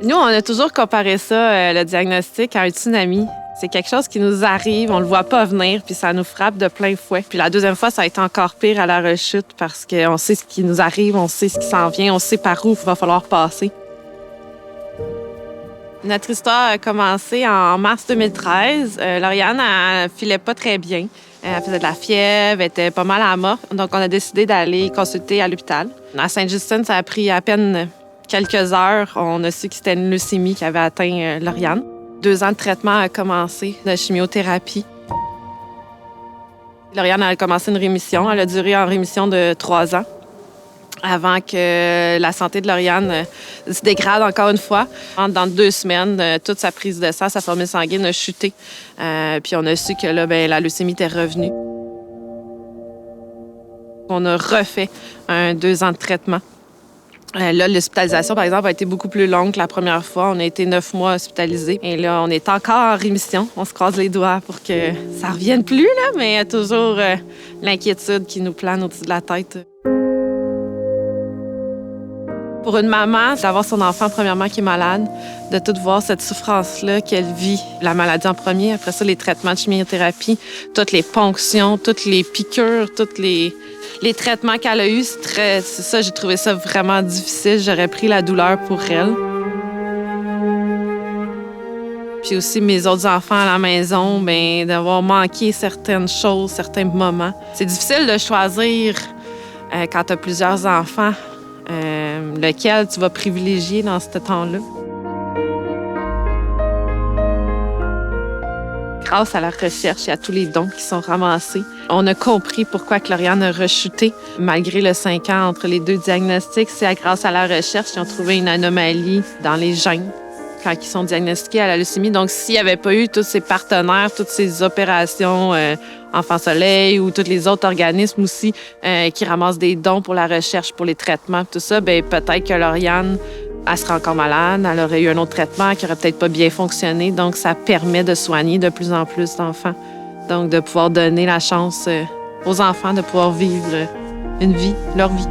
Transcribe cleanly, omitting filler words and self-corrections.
Nous, on a toujours comparé ça, le diagnostic, à un tsunami. C'est quelque chose qui nous arrive, on le voit pas venir, puis ça nous frappe de plein fouet. Puis la deuxième fois, ça a été encore pire à la rechute parce qu'on sait ce qui nous arrive, on sait ce qui s'en vient, on sait par où il va falloir passer. Notre histoire a commencé en mars 2013. Lauriane, elle filait pas très bien. Elle faisait de la fièvre, elle était pas mal à mort. Donc, on a décidé d'aller consulter à l'hôpital. À Sainte-Justine, ça a pris à peine quelques heures. On a su que c'était une leucémie qui avait atteint Lauriane. 2 ans de traitement a commencé, de chimiothérapie. Lauriane a commencé une rémission. Elle a duré en rémission de 3 ans avant que la santé de Lauriane se dégrade encore une fois. Dans 2 semaines, toute sa prise de sang, sa formule sanguine a chuté. Puis on a su que là, la leucémie était revenue. On a refait 2 ans de traitement. Là, l'hospitalisation, par exemple, a été beaucoup plus longue que la première fois. On a été 9 mois hospitalisés. Et là, on est encore en rémission. On se croise les doigts pour que ça revienne plus, là, mais il y a toujours l'inquiétude qui nous plane au-dessus de la tête. Pour une maman, d'avoir son enfant, premièrement, qui est malade, de tout voir cette souffrance-là qu'elle vit, la maladie en premier, après ça, les traitements de chimiothérapie, toutes les ponctions, toutes les piqûres, tous les traitements qu'elle a eus, c'est ça, j'ai trouvé ça vraiment difficile. J'aurais pris la douleur pour elle. Puis aussi, mes autres enfants à la maison, d'avoir manqué certaines choses, certains moments. C'est difficile de choisir, quand tu as plusieurs enfants, lequel tu vas privilégier dans ce temps-là. Grâce à la recherche et à tous les dons qui sont ramassés, on a compris pourquoi Lauriane a rechuté. Malgré le 5 ans entre les 2 diagnostics, c'est grâce à la recherche qu'ils ont trouvé une anomalie dans les gènes quand ils sont diagnostiqués à la leucémie. Donc, s'il n'y avait pas eu tous ces partenaires, toutes ces opérations Enfant Soleil ou tous les autres organismes aussi qui ramassent des dons pour la recherche, pour les traitements, tout ça, peut-être que Lauriane, elle serait encore malade, elle aurait eu un autre traitement qui aurait peut-être pas bien fonctionné. Donc, ça permet de soigner de plus en plus d'enfants. Donc, de pouvoir donner la chance aux enfants de pouvoir vivre une vie, leur vie.